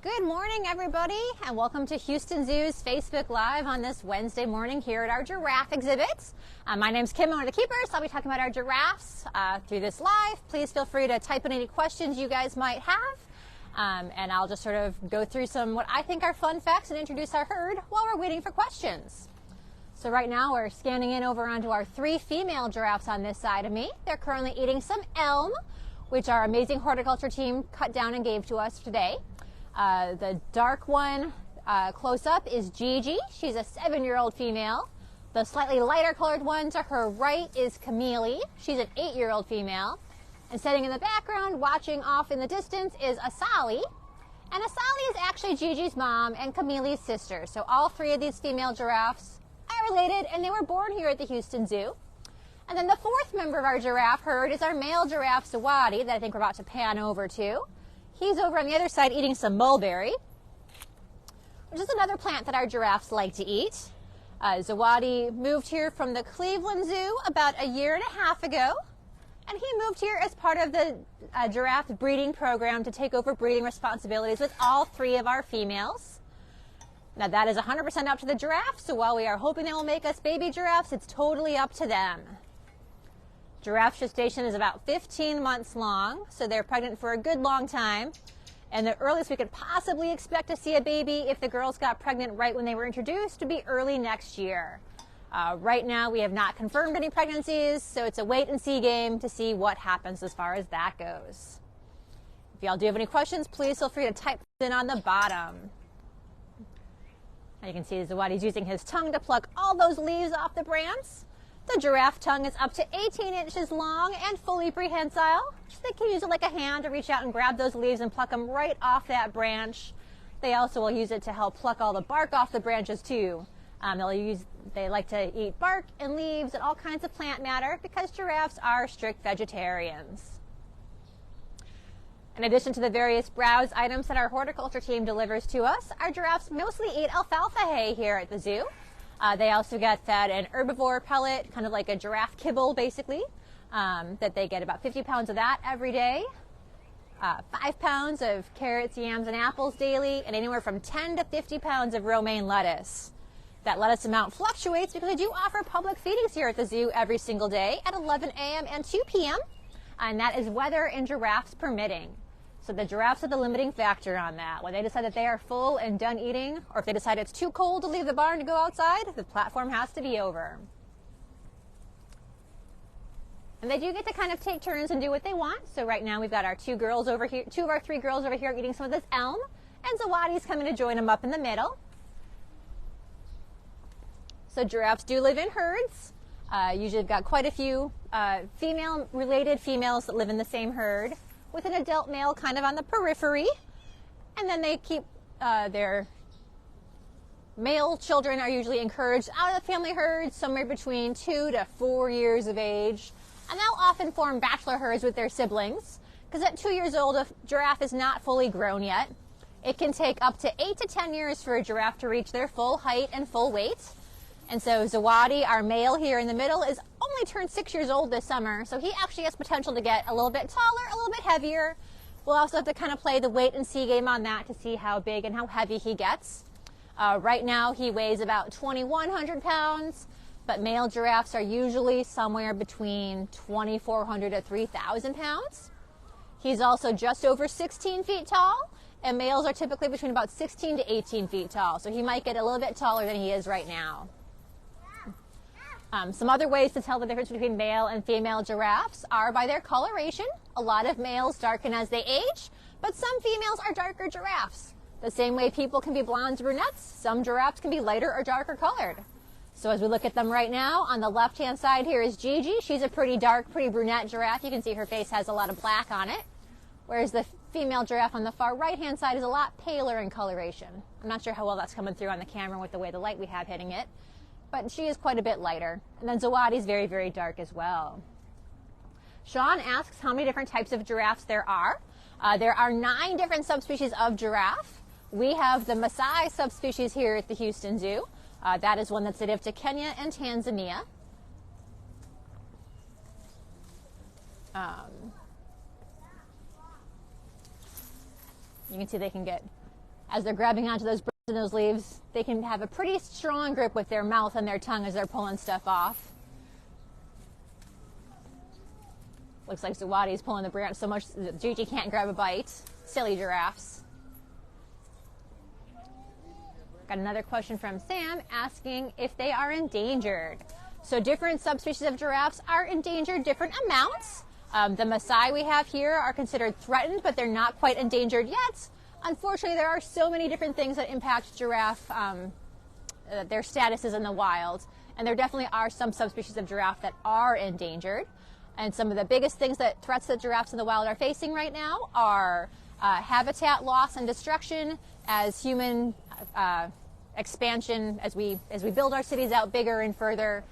Good morning, everybody, and welcome to Houston Zoo's Facebook Live on this Wednesday morning here at our giraffe exhibit. My name's Kim, one of the keepers. I'll be talking about our giraffes through this live. Please feel free to type in any questions you guys might have, and I'll just sort of go through some what I think are fun facts and introduce our herd while we're waiting for questions. So right now we're scanning in over onto our 3 female giraffes on this side of me. They're currently eating some elm, which our amazing horticulture team cut down and gave to us today. The dark one close up is Gigi. She's a 7-year-old female. The slightly lighter colored one to her right is Kamili. She's an 8-year-old female. And sitting in the background, watching off in the distance, is Asali. And Asali is actually Gigi's mom and Kamili's sister. So all 3 of these female giraffes are related, and they were born here at the Houston Zoo. And then the 4th member of our giraffe herd is our male giraffe, Zawadi, that I think we're about to pan over to. He's over on the other side eating some mulberry, which is another plant that our giraffes like to eat. Zawadi moved here from the Cleveland Zoo about a year and a half ago, and he moved here as part of the giraffe breeding program to take over breeding responsibilities with all 3 of our females. Now that is 100% up to the giraffes, so while we are hoping they will make us baby giraffes, it's totally up to them. Giraffe gestation is about 15 months long, so they're pregnant for a good long time. And the earliest we could possibly expect to see a baby if the girls got pregnant right when they were introduced would be early next year. Right now we have not confirmed any pregnancies, so it's a wait and see game to see what happens as far as that goes. If y'all do have any questions, please feel free to type in on the bottom. Now you can see Zawadi's using his tongue to pluck all those leaves off the branch. The giraffe tongue is up to 18 inches long and fully prehensile. So they can use it like a hand to reach out and grab those leaves and pluck them right off that branch. They also will use it to help pluck all the bark off the branches too. They like to eat bark and leaves and all kinds of plant matter because giraffes are strict vegetarians. In addition to the various browse items that our horticulture team delivers to us, our giraffes mostly eat alfalfa hay here at the zoo. They also get fed an herbivore pellet, kind of like a giraffe kibble basically, that they get about 50 pounds of that every day, 5 pounds of carrots, yams, and apples daily, and anywhere from 10 to 50 pounds of romaine lettuce. That lettuce amount fluctuates because we do offer public feedings here at the zoo every single day at 11 a.m. and 2 p.m., and that is weather and giraffes permitting. So the giraffes are the limiting factor on that. When they decide that they are full and done eating, or if they decide it's too cold to leave the barn to go outside, the platform has to be over. And they do get to kind of take turns and do what they want. So right now we've got our 2 girls over here, 2 of our 3 girls over here eating some of this elm, and Zawadi's coming to join them up in the middle. So giraffes do live in herds. Usually we've got quite a few female-related females that live in the same herd, with an adult male kind of on the periphery. And then they keep their male children are usually encouraged out of the family herds somewhere between 2 to 4 years of age. And they'll often form bachelor herds with their siblings, because at 2 years old, a giraffe is not fully grown yet. It can take up to 8 to 10 years for a giraffe to reach their full height and full weight. And so Zawadi, our male here in the middle, is only turned 6 years old this summer, so he actually has potential to get a little bit taller, a little bit heavier. We'll also have to kind of play the wait and see game on that to see how big and how heavy he gets. Right now he weighs about 2,100 pounds, but male giraffes are usually somewhere between 2,400 to 3,000 pounds. He's also just over 16 feet tall, and males are typically between about 16 to 18 feet tall, so he might get a little bit taller than he is right now. Some other ways to tell the difference between male and female giraffes are by their coloration. A lot of males darken as they age, but some females are darker giraffes. The same way people can be blondes or brunettes, some giraffes can be lighter or darker colored. So as we look at them right now, on the left-hand side here is Gigi. She's a pretty dark, pretty brunette giraffe. You can see her face has a lot of black on it, whereas the female giraffe on the far right-hand side is a lot paler in coloration. I'm not sure how well that's coming through on the camera with the way the light we have hitting it, but she is quite a bit lighter. And then Zawadi's very, very dark as well. Sean asks how many different types of giraffes there are. There are 9 different subspecies of giraffe. We have the Masai subspecies here at the Houston Zoo. That is one that's native to Kenya and Tanzania. You can see they can get as they're grabbing onto those branches and those leaves, they can have a pretty strong grip with their mouth and their tongue as they're pulling stuff off. Looks like Zawadi's pulling the branch so much that Gigi can't grab a bite. Silly giraffes. Got another question from Sam asking if they are endangered. So different subspecies of giraffes are endangered different amounts. The Masai we have here are considered threatened, but they're not quite endangered yet. Unfortunately, there are so many different things that impact giraffe, their statuses in the wild. And there definitely are some subspecies of giraffe that are endangered. And some of the biggest things that threats that giraffes in the wild are facing right now are habitat loss and destruction as human expansion, as we build our cities out bigger and further.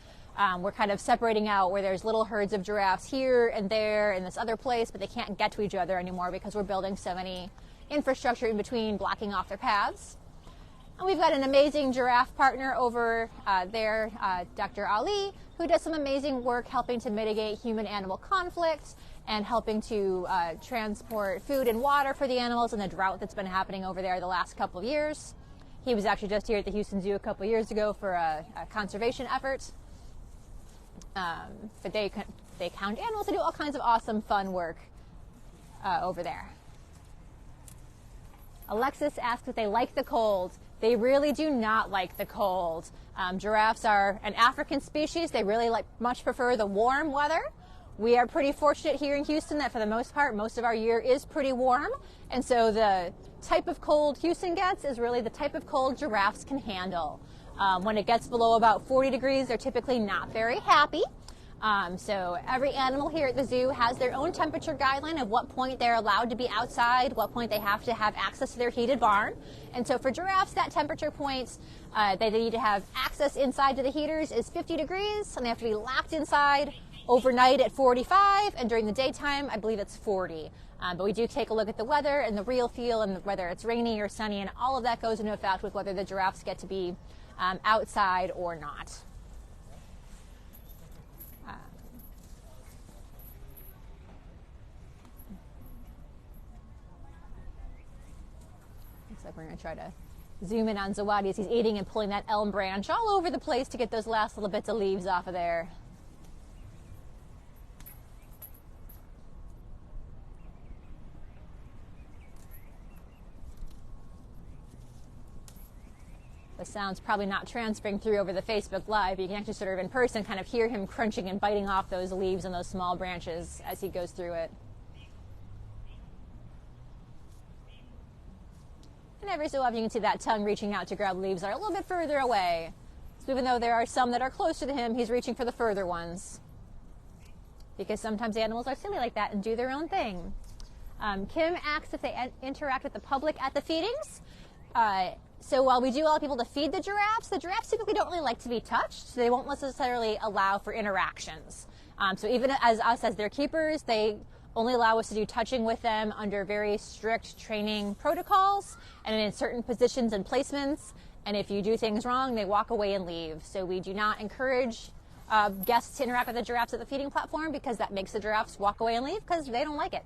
We're kind of separating out where there's little herds of giraffes here and there in this other place, but they can't get to each other anymore because we're building so many infrastructure in between, blocking off their paths. And we've got an amazing giraffe partner over there, Dr. Ali, who does some amazing work helping to mitigate human-animal conflict and helping to transport food and water for the animals in the drought that's been happening over there the last couple of years. He was actually just here at the Houston Zoo a couple of years ago for a conservation effort. But they count animals and do all kinds of awesome, fun work over there. Alexis asks if they like the cold. They really do not like the cold. Giraffes are an African species. They really much prefer the warm weather. We are pretty fortunate here in Houston that for the most part, most of our year is pretty warm. And so the type of cold Houston gets is really the type of cold giraffes can handle. When it gets below about 40 degrees, they're typically not very happy. So every animal here at the zoo has their own temperature guideline of what point they're allowed to be outside, what point they have to have access to their heated barn. And so for giraffes, that temperature point they need to have access inside to the heaters is 50 degrees, and they have to be locked inside overnight at 45, and during the daytime, I believe it's 40. But we do take a look at the weather and the real feel and whether it's rainy or sunny, and all of that goes into effect with whether the giraffes get to be outside or not. Looks like we're going to try to zoom in on Zawadi as he's eating and pulling that elm branch all over the place to get those last little bits of leaves off of there. The sound's probably not transferring through over the Facebook Live. You can actually sort of in person kind of hear him crunching and biting off those leaves and those small branches as he goes through it. And every so often you can see that tongue reaching out to grab leaves that are a little bit further away. So even though there are some that are closer to him, he's reaching for the further ones. Because sometimes animals are silly like that and do their own thing. Kim asks if they interact with the public at the feedings. So while we do allow people to feed the giraffes typically don't really like to be touched, so they won't necessarily allow for interactions. So even as us as their keepers, they only allow us to do touching with them under very strict training protocols and in certain positions and placements. And if you do things wrong, they walk away and leave. So we do not encourage guests to interact with the giraffes at the feeding platform because that makes the giraffes walk away and leave because they don't like it.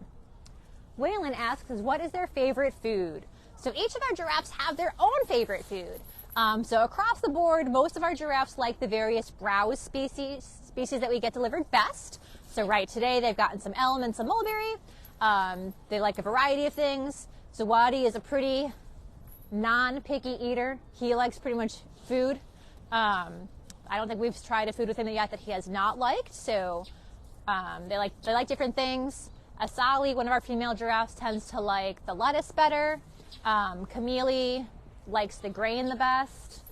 Waylon asks, what is their favorite food? So each of our giraffes have their own favorite food. So across the board, most of our giraffes like the various browse species that we get delivered best. So right today, they've gotten some elm and some mulberry. They like a variety of things. Zawadi is a pretty non-picky eater. He likes pretty much food. I don't think we've tried a food with him yet that he has not liked. So they like different things. Asali, one of our female giraffes, tends to like the lettuce better. Kamili likes the grain the best.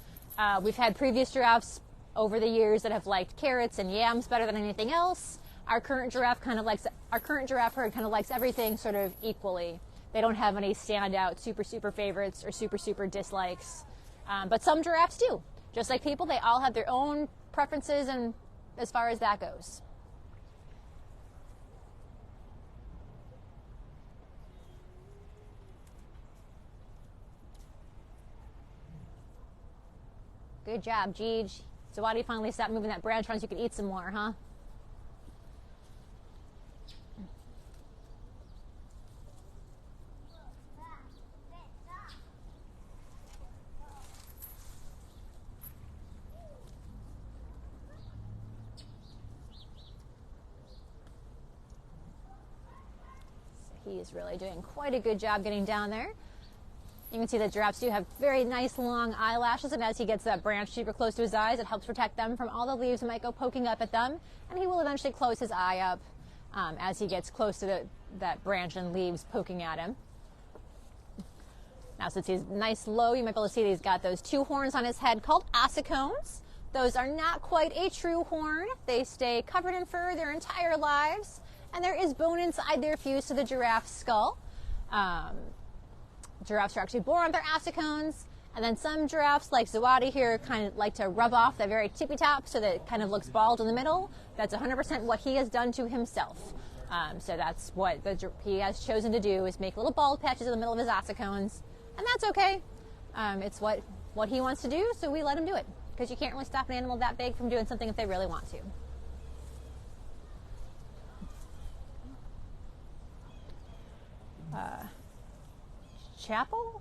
We've had previous giraffes over the years that have liked carrots and yams better than anything else. Our current giraffe herd kind of likes everything sort of equally. They don't have any standout super favorites or super dislikes. But some giraffes do. Just like people, they all have their own preferences and as far as that goes. Good job, Gigi. Zawadi finally stopped moving that branch once you could eat some more, huh? He's really doing quite a good job getting down there. You can see that giraffes do have very nice long eyelashes, and as he gets that branch super close to his eyes, it helps protect them from all the leaves that might go poking up at them, and he will eventually close his eye up as he gets close to that branch and leaves poking at him. Now, since he's nice low, you might be able to see that he's got those 2 horns on his head called ossicones. Those are not quite a true horn. They stay covered in fur their entire lives, and there is bone inside there fused to the giraffe's skull. Giraffes are actually born with their ossicones, and then some giraffes, like Zawadi here, kind of like to rub off the very tippy top so that it kind of looks bald in the middle. That's 100% what he has done to himself. So that's what he has chosen to do, is make little bald patches in the middle of his ossicones, and that's okay. It's what he wants to do, so we let him do it, because you can't really stop an animal that big from doing something if they really want to.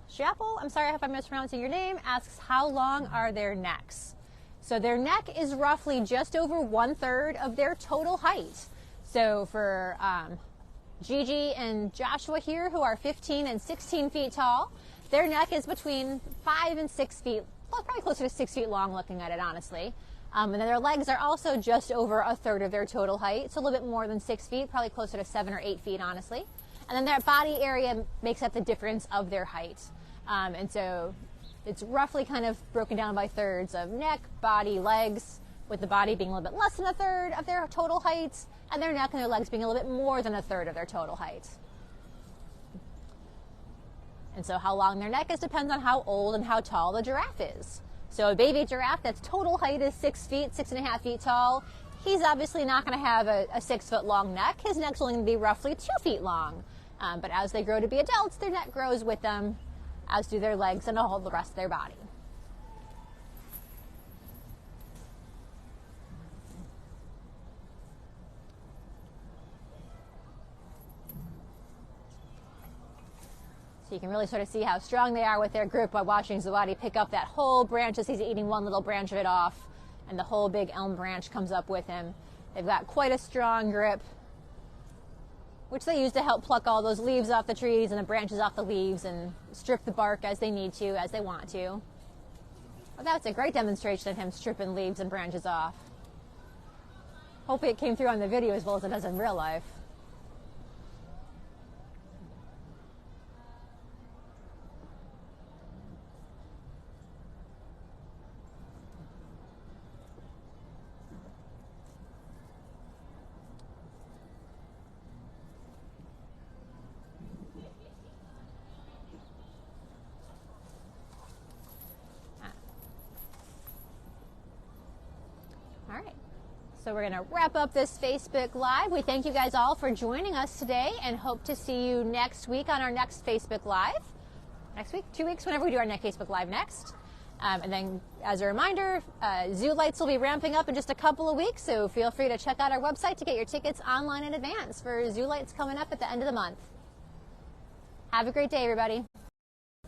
Chapel, I'm sorry if I'm mispronouncing your name, asks how long are their necks? So their neck is roughly just over 1/3 of their total height. So for Gigi and Joshua here, who are 15 and 16 feet tall, their neck is between 5 and 6 feet, well, probably closer to 6 feet long looking at it, honestly. And then their legs are also just over 1/3 of their total height, so a little bit more than 6 feet, probably closer to 7 or 8 feet, honestly. And then their body area makes up the difference of their height. And so it's roughly kind of broken down by thirds of neck, body, legs, with the body being a little bit less than 1/3 of their total height, and their neck and their legs being a little bit more than 1/3 of their total height. And so how long their neck is depends on how old and how tall the giraffe is. So a baby giraffe that's total height is 6 feet, 6.5 feet tall. He's obviously not going to have a 6 foot long neck. His neck's only going to be roughly 2 feet long. But as they grow to be adults, their neck grows with them, as do their legs and all the rest of their body. So you can really sort of see how strong they are with their grip by watching Zawadi pick up that whole branch as he's eating one little branch of it off, and the whole big elm branch comes up with him. They've got quite a strong grip, which they use to help pluck all those leaves off the trees and the branches off the leaves and strip the bark as they need to, as they want to. Well, that's a great demonstration of him stripping leaves and branches off. Hopefully it came through on the video as well as it does in real life. All right, so we're going to wrap up this Facebook Live. We thank you guys all for joining us today and hope to see you next week on our next Facebook Live. Next week, 2 weeks, whenever we do our next Facebook Live next. And then, as a reminder, Zoo Lights will be ramping up in just a couple of weeks, so feel free to check out our website to get your tickets online in advance for Zoo Lights coming up at the end of the month. Have a great day, everybody.